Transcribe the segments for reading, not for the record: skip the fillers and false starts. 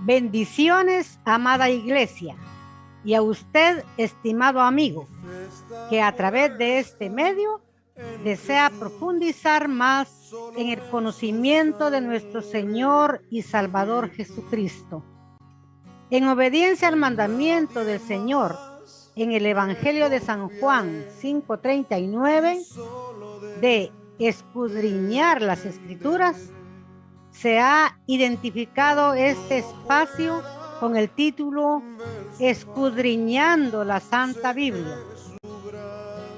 Bendiciones, amada iglesia, y a usted, estimado amigo, que a través de este medio desea profundizar más en el conocimiento de nuestro Señor y Salvador Jesucristo. En obediencia al mandamiento del Señor en el Evangelio de San Juan 5:39, de escudriñar las Escrituras, se ha identificado este espacio con el título Escudriñando la Santa Biblia,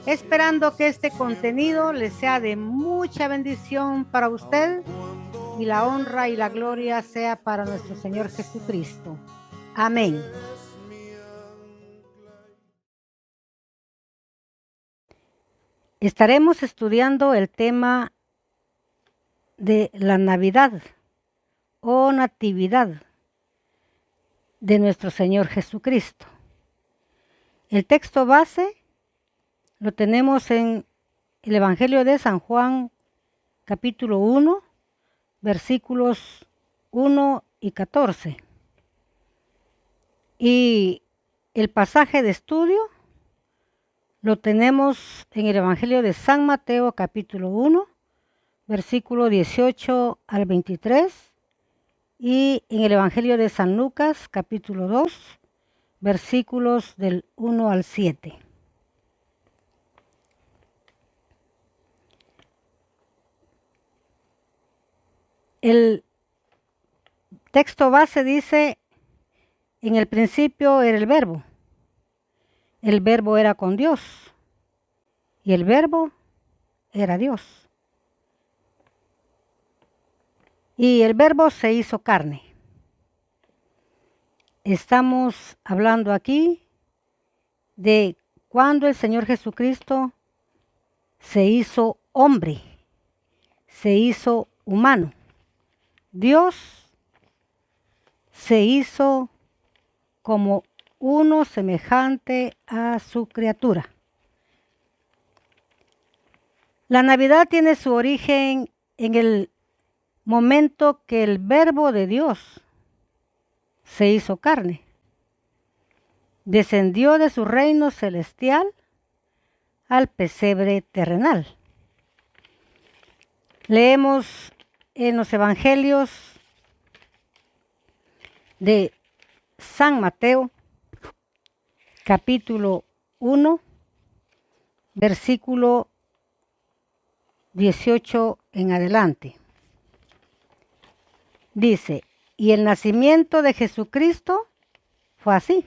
esperando que este contenido le sea de mucha bendición para usted y la honra y la gloria sea para nuestro Señor Jesucristo. Amén. Estaremos estudiando el tema de la Navidad o Natividad de nuestro Señor Jesucristo. El texto base lo tenemos en el Evangelio de San Juan, capítulo 1, versículos 1 y 14. Y el pasaje de estudio lo tenemos en el Evangelio de San Mateo, capítulo 1, versículo 18 al 23, y en el Evangelio de San Lucas, capítulo 2, versículos del 1 al 7. El texto base dice: en el principio era el verbo era con Dios, y el verbo era Dios. Y el verbo se hizo carne. Estamos hablando aquí de cuando el Señor Jesucristo se hizo hombre, se hizo humano. Dios se hizo como uno semejante a su criatura. La Navidad tiene su origen en el momento que el verbo de Dios se hizo carne. Descendió de su reino celestial al pesebre terrenal. Leemos en los evangelios de San Mateo, capítulo 1, versículo 18 en adelante. Dice: y el nacimiento de Jesucristo fue así,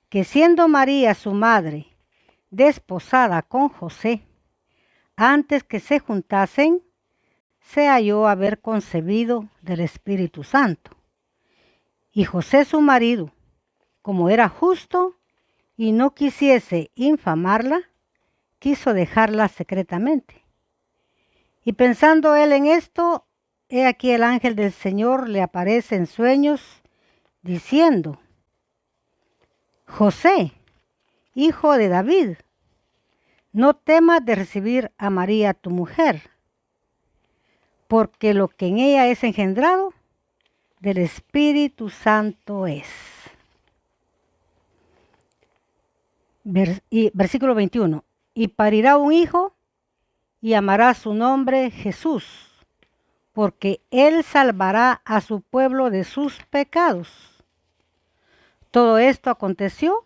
que siendo María su madre desposada con José, antes que se juntasen, se halló haber concebido del Espíritu Santo. Y José su marido, como era justo y no quisiese infamarla, quiso dejarla secretamente. Y pensando él en esto, he aquí el ángel del Señor le aparece en sueños, diciendo: José, hijo de David, no temas de recibir a María tu mujer, porque lo que en ella es engendrado del Espíritu Santo es. Versículo 21. Y parirá un hijo y llamará su nombre Jesús, porque él salvará a su pueblo de sus pecados. Todo esto aconteció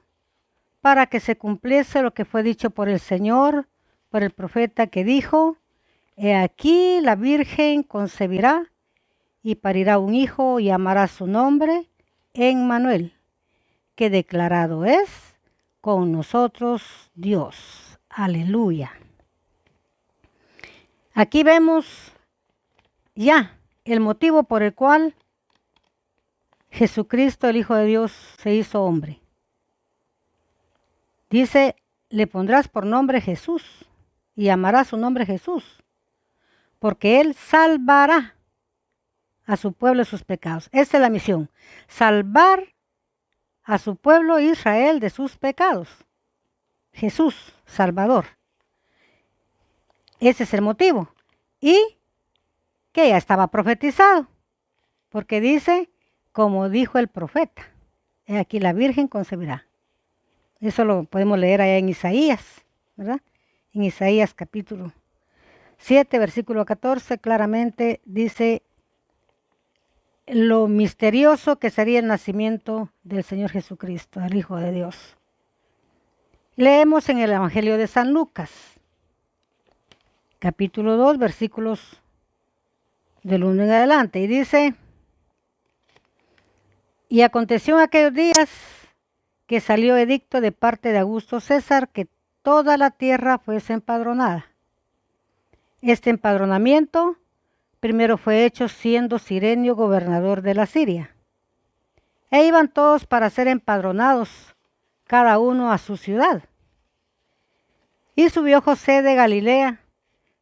para que se cumpliese lo que fue dicho por el Señor, por el profeta, que dijo: he aquí la Virgen concebirá y parirá un hijo y llamará su nombre Emmanuel, que declarado es con nosotros Dios. Aleluya. Aquí vemos ya el motivo por el cual Jesucristo, el Hijo de Dios, se hizo hombre. Dice: le pondrás por nombre Jesús y llamarás su nombre Jesús, porque él salvará a su pueblo de sus pecados. Esa es la misión: salvar a su pueblo Israel de sus pecados. Jesús, Salvador. Ese es el motivo. Y que ya estaba profetizado, porque dice: como dijo el profeta. He aquí la Virgen concebirá. Eso lo podemos leer allá en Isaías, ¿verdad? En Isaías capítulo 7, versículo 14, claramente dice lo misterioso que sería el nacimiento del Señor Jesucristo, el Hijo de Dios. Leemos en el Evangelio de San Lucas, capítulo 2, versículos del 1 en adelante, y dice: y aconteció en aquellos días que salió edicto de parte de Augusto César que toda la tierra fuese empadronada. Este empadronamiento primero fue hecho siendo Cirenio gobernador de la Siria. E iban todos para ser empadronados, cada uno a su ciudad. Y subió José de Galilea,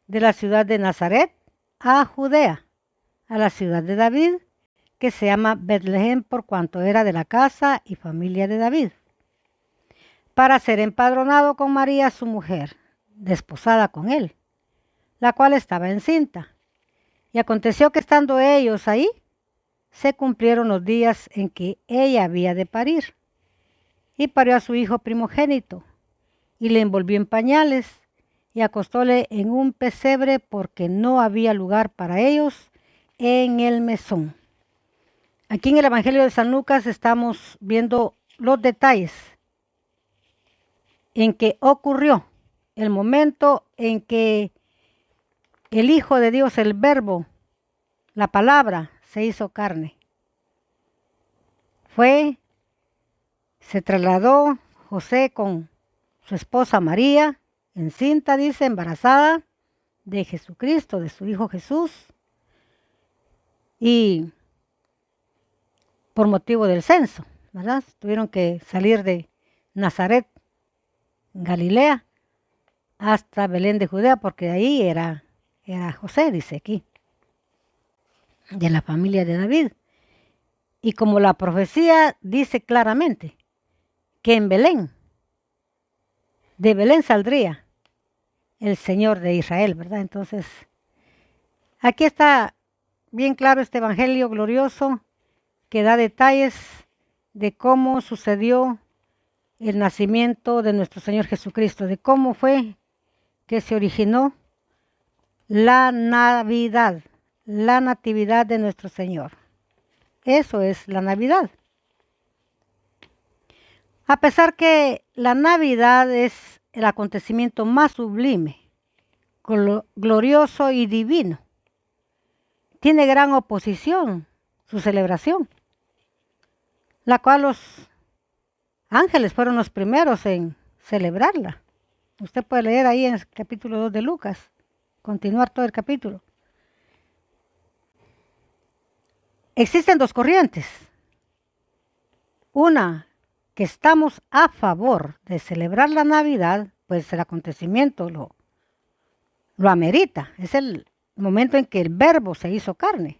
de la ciudad de Nazaret, a Judea, a la ciudad de David, que se llama Betlehem por cuanto era de la casa y familia de David, para ser empadronado con María su mujer, desposada con él, la cual estaba encinta. Y aconteció que estando ellos ahí, se cumplieron los días en que ella había de parir. Y parió a su hijo primogénito, y le envolvió en pañales, y acostóle en un pesebre porque no había lugar para ellos en el mesón. Aquí en el Evangelio de San Lucas estamos viendo los detalles en que ocurrió el momento en que el Hijo de Dios, el Verbo, la palabra, se hizo carne. Se trasladó José con su esposa María, encinta, dice, embarazada de Jesucristo, de su Hijo Jesús, y por motivo del censo, ¿verdad? Tuvieron que salir de Nazaret, Galilea, hasta Belén de Judea, porque ahí era José, dice aquí, de la familia de David. Y como la profecía dice claramente que en Belén, de Belén saldría el Señor de Israel, ¿verdad? Entonces, aquí está bien claro este evangelio glorioso que da detalles de cómo sucedió el nacimiento de nuestro Señor Jesucristo, de cómo fue que se originó la Navidad, la natividad de nuestro Señor. Eso es la Navidad. A pesar que la Navidad es el acontecimiento más sublime, glorioso y divino, tiene gran oposición su celebración, la cual los ángeles fueron los primeros en celebrarla. Usted puede leer ahí en el capítulo 2 de Lucas, continuar todo el capítulo. Existen dos corrientes. Una, que estamos a favor de celebrar la Navidad, pues el acontecimiento lo amerita. Es el momento en que el Verbo se hizo carne.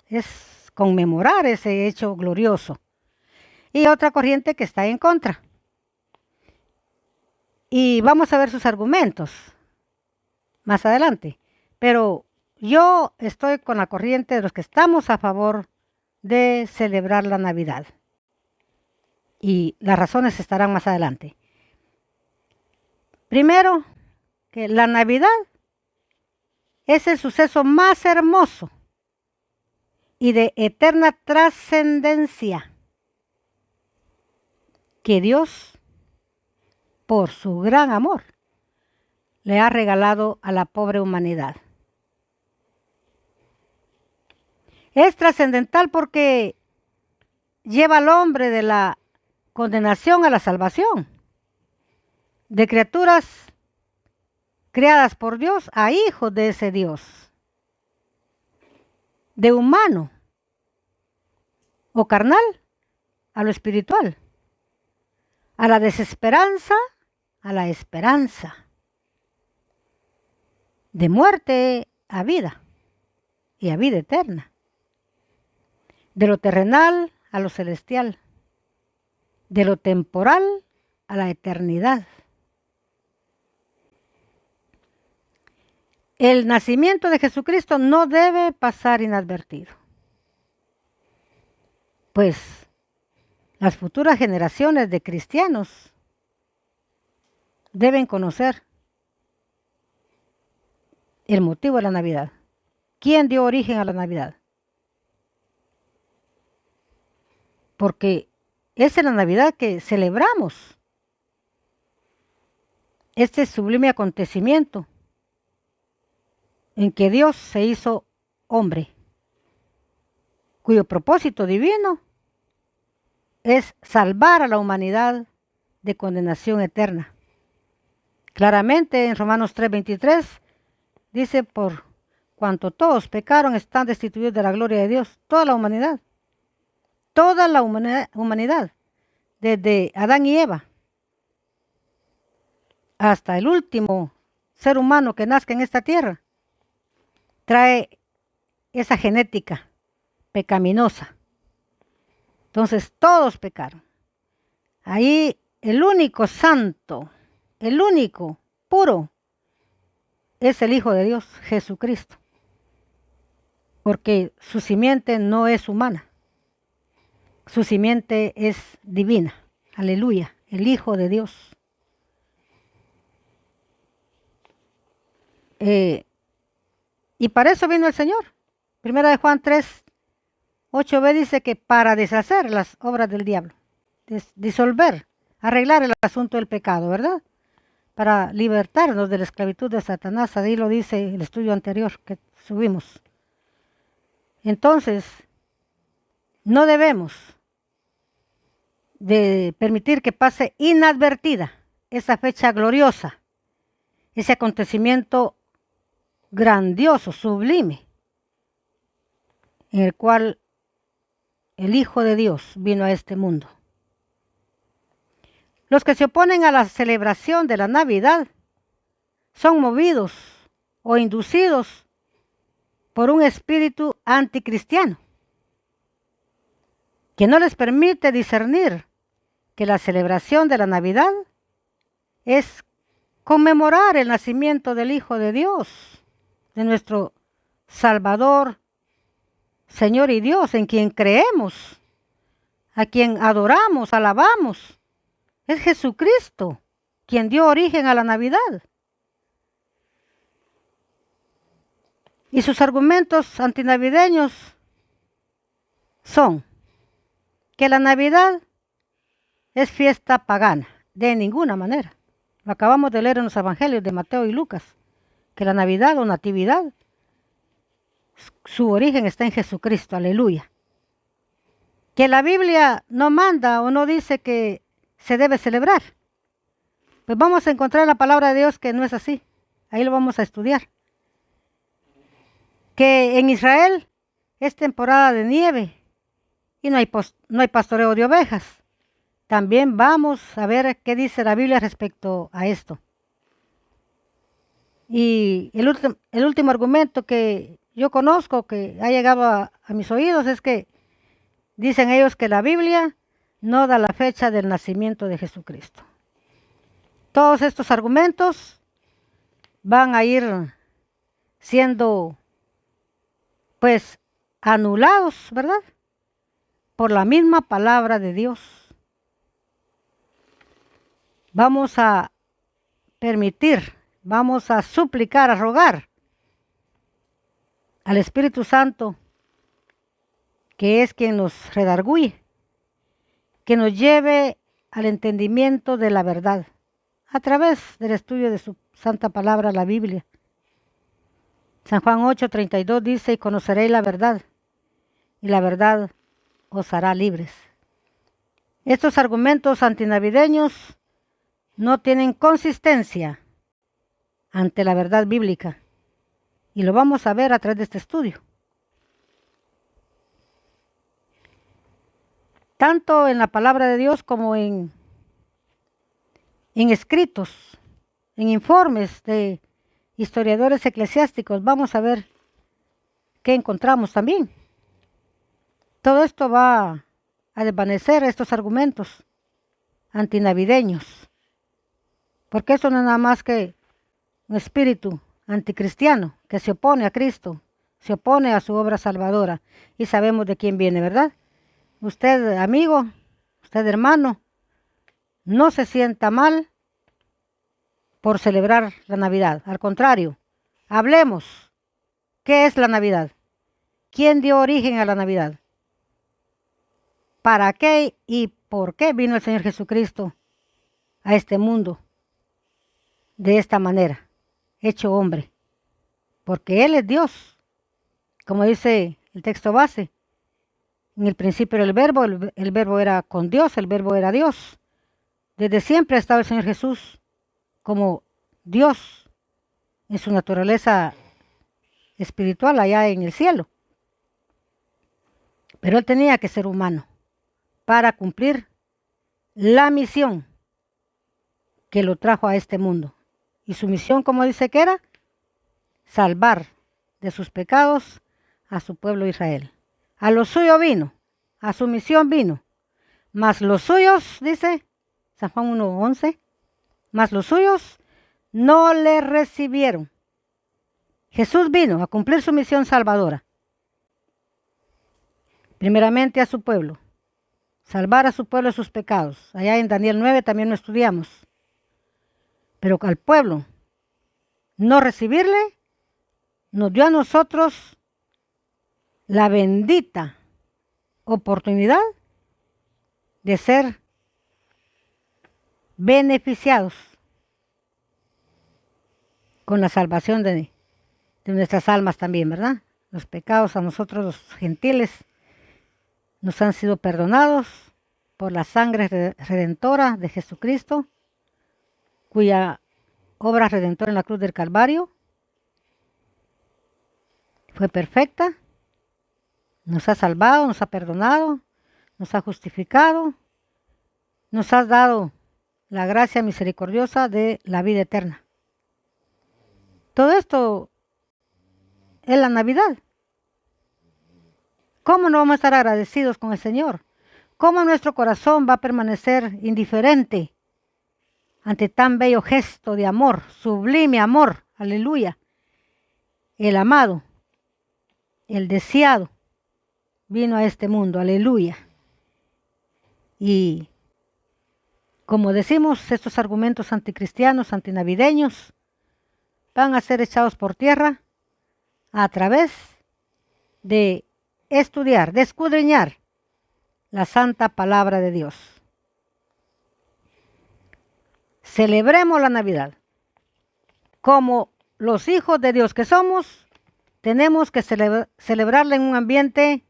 Es conmemorar ese hecho glorioso. Y otra corriente que está en contra. Y vamos a ver sus argumentos más adelante. Pero yo estoy con la corriente de los que estamos a favor de celebrar la Navidad. Y las razones estarán más adelante. Primero, que la Navidad es el suceso más hermoso y de eterna trascendencia que Dios, por su gran amor, le ha regalado a la pobre humanidad. Es trascendental porque lleva al hombre de la condenación a la salvación, de criaturas creadas por Dios a hijos de ese Dios, de humano o carnal a lo espiritual, a la desesperanza a la esperanza, de muerte a vida y a vida eterna, de lo terrenal a lo celestial, de lo temporal a la eternidad. El nacimiento de Jesucristo no debe pasar inadvertido. pues las futuras generaciones de cristianos deben conocer el motivo de la Navidad. ¿Quién dio origen a la Navidad? Porque esa es la Navidad que celebramos. Este sublime acontecimiento en que Dios se hizo hombre, cuyo propósito divino es salvar a la humanidad de condenación eterna. Claramente en Romanos 3:23 dice, por cuanto todos pecaron, están destituidos de la gloria de Dios, toda la humanidad, desde Adán y Eva, hasta el último ser humano que nazca en esta tierra, trae esa genética pecaminosa. Entonces todos pecaron. Ahí el único santo, el único puro, es el Hijo de Dios, Jesucristo. Porque su simiente no es humana. Su simiente es divina. Aleluya, el Hijo de Dios. Y para eso vino el Señor. Primera de Juan 3:8b dice que para deshacer las obras del diablo, disolver, arreglar el asunto del pecado, ¿verdad? Para libertarnos de la esclavitud de Satanás. Ahí lo dice el estudio anterior que subimos. Entonces, no debemos de permitir que pase inadvertida esa fecha gloriosa, ese acontecimiento grandioso, sublime, en el cual el Hijo de Dios vino a este mundo. Los que se oponen a la celebración de la Navidad son movidos o inducidos por un espíritu anticristiano que no les permite discernir que la celebración de la Navidad es conmemorar el nacimiento del Hijo de Dios, de nuestro Salvador, Señor y Dios, en quien creemos, a quien adoramos, alabamos. Es Jesucristo quien dio origen a la Navidad. Y sus argumentos antinavideños son que la Navidad es fiesta pagana, de ninguna manera. Lo acabamos de leer en los evangelios de Mateo y Lucas, que la Navidad o Natividad, su origen está en Jesucristo, aleluya. Que la Biblia no manda o no dice que se debe celebrar. Pues vamos a encontrar en la palabra de Dios que no es así. Ahí lo vamos a estudiar. Que en Israel es temporada de nieve y no hay pastoreo de ovejas. También vamos a ver qué dice la Biblia respecto a esto. Y el último argumento que yo conozco, que ha llegado a mis oídos, es que dicen ellos que la Biblia no da la fecha del nacimiento de Jesucristo. Todos estos argumentos van a ir siendo, pues, anulados, ¿verdad? Por la misma palabra de Dios. Vamos a permitir, vamos a suplicar, a rogar al Espíritu Santo, que es quien nos redarguye, que nos lleve al entendimiento de la verdad, a través del estudio de su santa palabra, la Biblia. San Juan 8:32 dice, y conoceréis la verdad, y la verdad os hará libres. Estos argumentos antinavideños no tienen consistencia ante la verdad bíblica, y lo vamos a ver a través de este estudio. Tanto en la palabra de Dios como en escritos, en informes de historiadores eclesiásticos, vamos a ver qué encontramos también. Todo esto va a desvanecer estos argumentos antinavideños, porque eso no es nada más que un espíritu anticristiano que se opone a Cristo, se opone a su obra salvadora, y sabemos de quién viene, ¿verdad? usted amigo, usted hermano, no se sienta mal por celebrar la Navidad. Al contrario, hablemos. ¿Qué es la Navidad? ¿Quién dio origen a la Navidad? ¿Para qué y por qué vino el Señor Jesucristo a este mundo de esta manera, hecho hombre? Porque Él es Dios, como dice el texto base. En el principio era el verbo era con Dios, el verbo era Dios. Desde siempre ha estado el Señor Jesús como Dios en su naturaleza espiritual allá en el cielo. Pero Él tenía que ser humano para cumplir la misión que lo trajo a este mundo. Y su misión, como dice que era, salvar de sus pecados a su pueblo Israel. A lo suyo vino, a su misión vino, mas los suyos, dice San Juan 1:11, mas los suyos no le recibieron. Jesús vino a cumplir su misión salvadora. Primeramente a su pueblo, salvar a su pueblo de sus pecados. Allá en Daniel 9 también lo estudiamos. Pero al pueblo no recibirle, nos dio a nosotros la bendita oportunidad de ser beneficiados con la salvación de nuestras almas también, ¿verdad? Los pecados a nosotros los gentiles nos han sido perdonados por la sangre redentora de Jesucristo, cuya obra redentora en la cruz del Calvario fue perfecta, nos ha salvado, nos ha perdonado, nos ha justificado, nos ha dado la gracia misericordiosa de la vida eterna. Todo esto es la Navidad. ¿Cómo no vamos a estar agradecidos con el Señor? ¿Cómo nuestro corazón va a permanecer indiferente ante tan bello gesto de amor, sublime amor? Aleluya. El amado, el deseado, vino a este mundo. Aleluya. Y como decimos, estos argumentos anticristianos, antinavideños, van a ser echados por tierra a través de estudiar, de escudriñar la santa palabra de Dios. Celebremos la Navidad. Como los hijos de Dios que somos, tenemos que celebrarla en un ambiente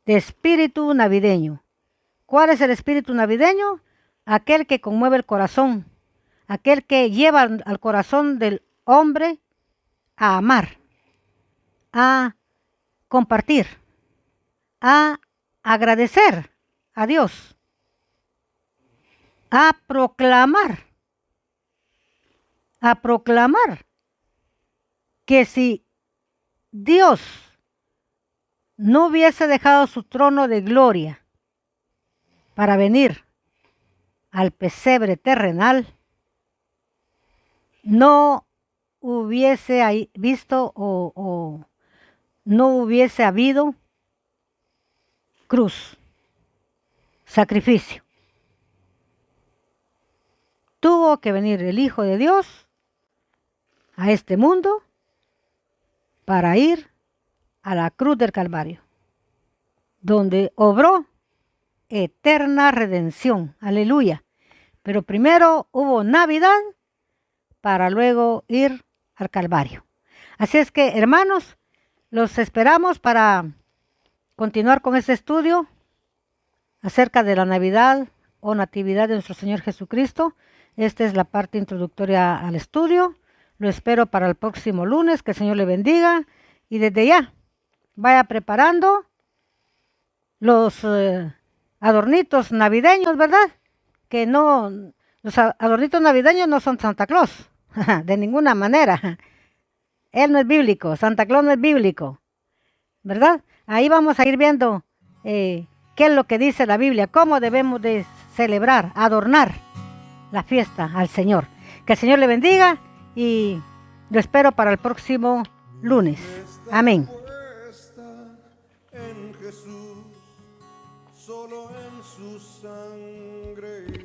de espíritu navideño. ¿Cuál es el espíritu navideño? Aquel que conmueve el corazón, aquel que lleva al corazón del hombre a amar, a compartir, a agradecer a Dios, a proclamar que si Dios no hubiese dejado su trono de gloria para venir al pesebre terrenal, no hubiese visto o no hubiese habido cruz, sacrificio. Tuvo que venir el Hijo de Dios a este mundo para ir a la cruz del Calvario, donde obró eterna redención. Aleluya. Pero primero hubo Navidad para luego ir al Calvario. Así es que, hermanos, los esperamos para continuar con este estudio acerca de la Navidad o Natividad de nuestro Señor Jesucristo. Esta es la parte introductoria al estudio. Lo espero para el próximo lunes. Que el Señor le bendiga. Y desde ya, vaya preparando los adornitos navideños, ¿verdad? Que no, los adornitos navideños no son Santa Claus, de ninguna manera. Él no es bíblico, Santa Claus no es bíblico, ¿verdad? Ahí vamos a ir viendo qué es lo que dice la Biblia, cómo debemos de celebrar, adornar la fiesta al Señor. Que el Señor le bendiga y lo espero para el próximo lunes. Amén. solo en su sangre